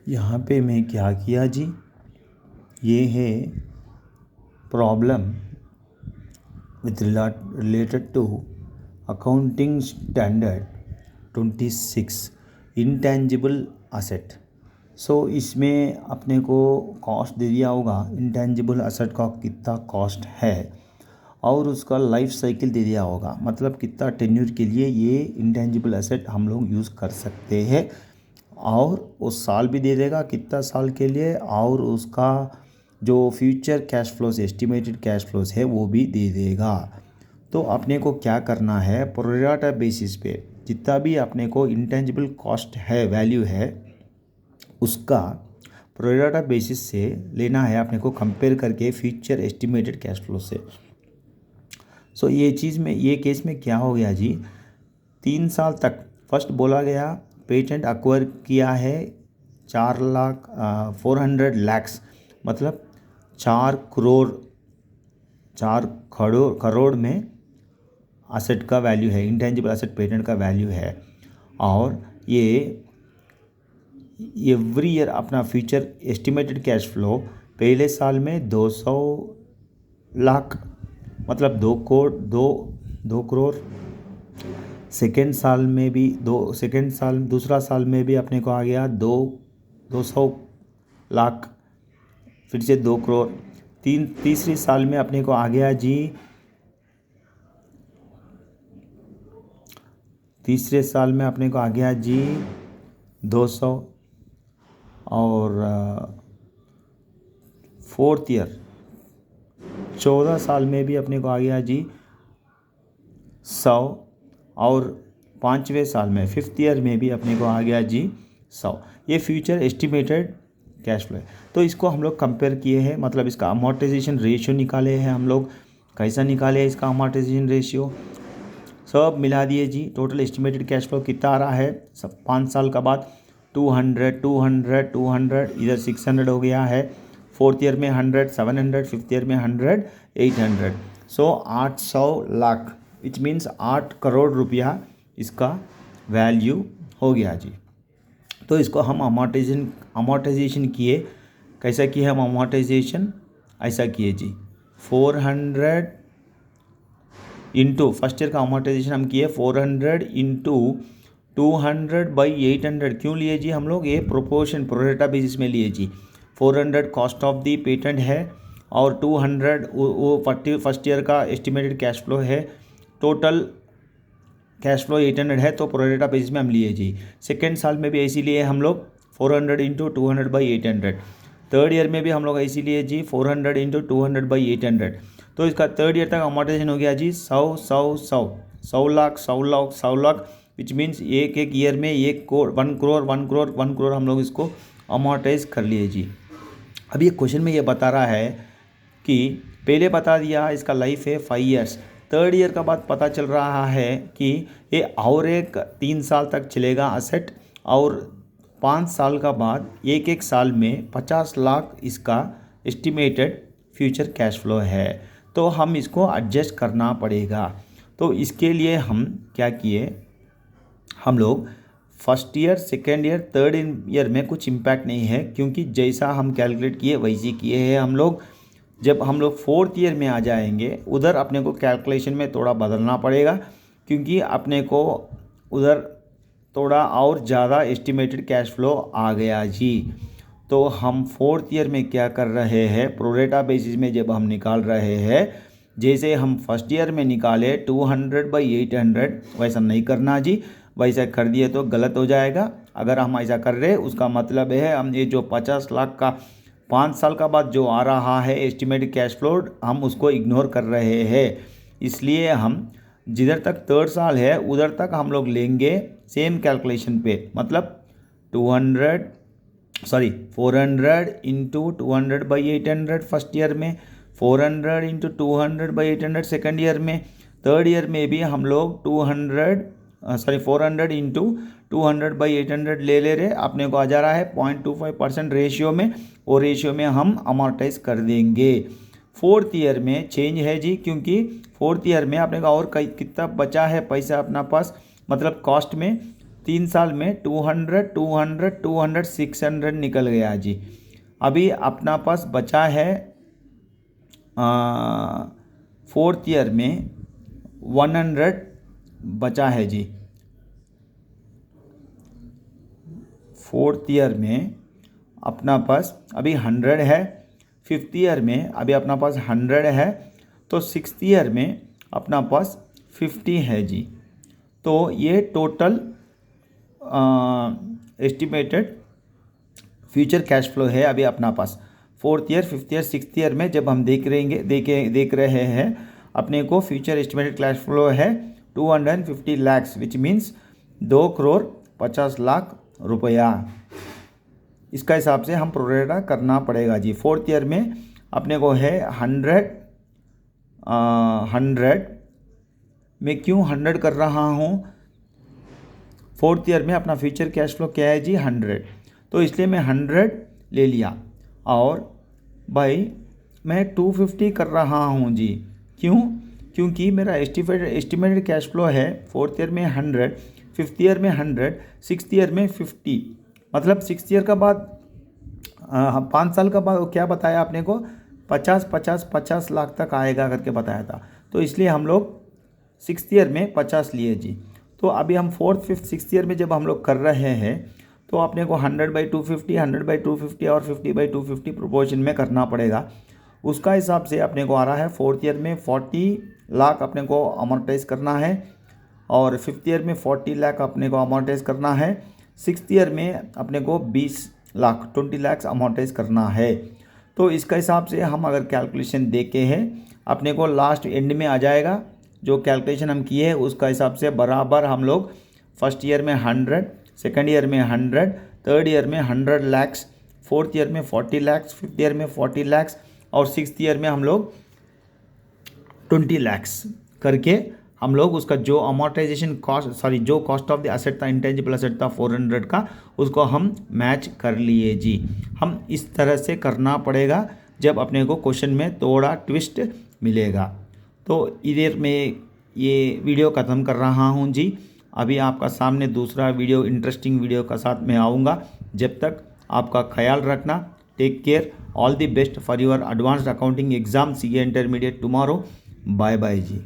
यहाँ पे मैं क्या किया जी, ये है problem with related to accounting standard 26 intangible asset. So इसमें अपने को कॉस्ट दे दिया होगा, इंटेंजिबल असेट का कितना कॉस्ट है और उसका लाइफ साइकिल दे दिया होगा, मतलब कितना टेन्यूर के लिए ये इंटेंजिबल असेट हम लोग यूज़ कर सकते हैं, और उस साल भी दे देगा कितना साल के लिए, और उसका जो future cash flows estimated cash flows है वो भी दे देगा। तो अपने को क्या करना है, प्रोरेटा बेसिस पे जितना भी अपने को इंटेंजिबल कॉस्ट है, वैल्यू है, उसका प्रोरेटा बेसिस से लेना है अपने को, कंपेयर करके फ्यूचर एस्टिमेटेड कैश फ्लो से। सो ये चीज़ में, ये केस में क्या हो गया जी, 3 साल तक फर्स्ट बोला गया पेटेंट अक्वायर किया है 400 लाख, मतलब 4 करोड़ में असेट का वैल्यू है, इंटेंजिबल असेट पेटेंट का वैल्यू है। और ये एवरी ईयर अपना फ्यूचर एस्टिमेटेड कैश फ्लो पहले साल में 200 लाख, मतलब 2 करोड़। सेकेंड साल में भी दूसरा साल में भी अपने को आ गया 200 लाख, फिर से 2 करोड़। तीसरी साल में अपने को आ गया जी, तीसरे साल में अपने को आ गया जी 200, और फोर्थ ईयर 14 साल में भी अपने को आ गया जी 100, और 5वें साल में फिफ्थ ईयर में भी अपने को आ गया जी 100। ये फ्यूचर एस्टिमेटेड कैश फ्लो है। तो इसको हम लोग कंपेयर किए हैं, मतलब इसका अमोर्टाइजेशन रेशियो निकाले हैं हम लोग। कैसा निकाले इसका अमोर्टाइजेशन रेशियो, सब मिला दिए जी। टोटल एस्टिमेटेड कैश फ्लो कितना आ रहा है सब 5 साल का बाद, 200 200 200, इधर 600 हो गया है। फोर्थ ईयर में 100 700, फिफ्थ ईयर में 100 800। सो 800 लाख, विच मीन्स 8 करोड़ रुपया इसका वैल्यू हो गया जी। तो इसको हम अमोर्टाइजेशन किए। कैसा किए हम अमोर्टाइजेशन, ऐसा किए जी, 400 इंटू फर्स्ट ईयर का अमोर्टाइजेशन हम किए 400 इंटू 200/800। क्यों लिए जी हम लोग, ये प्रोपोर्शन प्रोरेटा बेसिस में लिए जी। 400 कॉस्ट ऑफ दी पेटेंट है, और 200 वो फर्स्ट ईयर का एस्टिमेटेड कैश फ्लो है। टोटल कैश फ्लो 800 है, तो प्रोरेटा बेसिस में हम लिए जी। सेकेंड साल में भी ऐसी लिए हम लोग 400 इंटू 200/800। थर्ड ईयर में भी हम लोग ऐसी लिए जी 400 इंटू 200/800। तो इसका थर्ड ईयर तक अमोर्टाइजेशन हो गया जी 100 लाख, विच मीन्स एक ईयर में 1 करोड़ हम लोग इसको अमोर्टाइज कर लिए जी। अब ये क्वेश्चन में ये बता रहा है कि पहले बता दिया इसका लाइफ है 5 ईयर्स, थर्ड ईयर का बाद पता चल रहा है कि ये और एक 3 साल तक चलेगा असेट, और 5 साल का बाद एक साल में 50 लाख इसका एस्टिमेटेड फ्यूचर कैश फ्लो है। तो हम इसको एडजस्ट करना पड़ेगा। तो इसके लिए हम क्या किए, हम लोग first year second year third year में कुछ इम्पैक्ट नहीं है, क्योंकि जैसा हम कैलकुलेट किए वैसे किए हैं हम लोग। जब हम लोग फोर्थ ईयर में आ जाएंगे, उधर अपने को कैलकुलेशन में थोड़ा बदलना पड़ेगा, क्योंकि अपने को उधर थोड़ा और ज़्यादा एस्टिमेटेड कैश फ्लो आ गया जी। तो हम फोर्थ ईयर में क्या कर रहे हैं, प्रोरेटा बेसिस में जब हम निकाल रहे हैं, जैसे हम फर्स्ट ईयर में निकाले 200/800, वैसा नहीं करना जी। वैसा कर दिए तो गलत हो जाएगा। अगर हम ऐसा कर रहे हैं, उसका मतलब है हम ये जो 50 लाख का 5 साल का बाद जो आ रहा है एस्टिमेटेड कैश फ्लो, हम उसको इग्नोर कर रहे हैं। इसलिए हम जिधर तक थर्ड साल है उधर तक हम लोग लेंगे सेम कैलकुलेशन पे, मतलब 400 इंटू 200/800 फर्स्ट ईयर में, 400 इंटू 200/800 सेकेंड ईयर में, थर्ड ईयर में भी हम लोग 400 इंटू 200/800 ले रहे, अपने को आ जा रहा है 0.25% रेशियो में, और रेशियो में हम अमोर्टाइज कर देंगे। फोर्थ ईयर में चेंज है जी, क्योंकि फोर्थ ईयर में अपने को और कितना बचा है पैसा अपना पास, मतलब कॉस्ट में 3 साल में 200 200 200 600 निकल गया जी। अभी अपना पास बचा है 4th ईयर में 100 बचा है जी। 4th ईयर में अपना पास अभी 100 है, 5th ईयर में अभी अपना पास 100 है, तो 6th ईयर में अपना पास 50 है जी। तो ये total estimated future cash flow है अभी अपना पास। 4th year 5th year 6th year में जब हम देख रहे हैं अपने को फ्यूचर एस्टिमेटेड कैश फ्लो है 250 लाख, विच मीन्स 2,50,00,000 रुपया। इसका हिसाब से हम प्रोरेटा करना पड़ेगा जी। 4th ईयर में अपने को है 100 मैं क्यों 100 कर रहा हूँ? 4th ईयर में अपना फ्यूचर कैश फ्लो क्या है जी? 100, तो इसलिए मैं 100 ले लिया। और भाई मैं 250 कर रहा हूँ जी। क्यों? क्योंकि मेरा एस्टिमेटेड कैश फ्लो है 4th ईयर में 100, 5th ईयर में 100, 6th ईयर में 50। मतलब 6th ईयर का बाद 5 साल का बाद क्या बताया आपने को? 50 लाख तक आएगा करके बताया था। तो इसलिए हम लोग 6th ईयर में 50 लिए जी। तो अभी हम 4th 5th 6th ईयर में जब हम लोग कर रहे हैं तो अपने को 100/250 100/250 और 50/250 प्रोपोर्शन में करना पड़ेगा। उसका हिसाब से अपने को आ रहा है 4th ईयर में 40 लाख अपने को अमोर्टाइज करना है, और 5th ईयर में 40 लाख अपने को अमोर्टाइज करना है, 6th ईयर में अपने को 20 लाख 20 लाख अमोर्टाइज करना है। तो इसका हिसाब से हम अगर कैलकुलेशन देखे हैं अपने को लास्ट एंड में आ जाएगा। जो कैलकुलेशन हम किए हैं उसका हिसाब से बराबर हम लोग 1st ईयर में 100, 2nd ईयर में 100, 3rd ईयर में 100 लाख, 4th ईयर में 40 लाख, 5th ईयर में 40 लाख और 6th ईयर में हम लोग 20 लाख करके हम लोग उसका जो अमोर्टाइजेशन कॉस्ट जो कॉस्ट ऑफ द एसेट था, इंटेंजिबल एसेट था 400 का, उसको हम मैच कर लिए जी। हम इस तरह से करना पड़ेगा जब अपने को क्वेश्चन में थोड़ा ट्विस्ट मिलेगा। तो इधर में ये वीडियो ख़त्म कर रहा हूँ जी। अभी आपका सामने दूसरा वीडियो इंटरेस्टिंग वीडियो का साथ में आऊँगा। जब तक आपका ख्याल रखना। Take care. All the best for your advanced accounting exam CA intermediate tomorrow. Bye bye ji.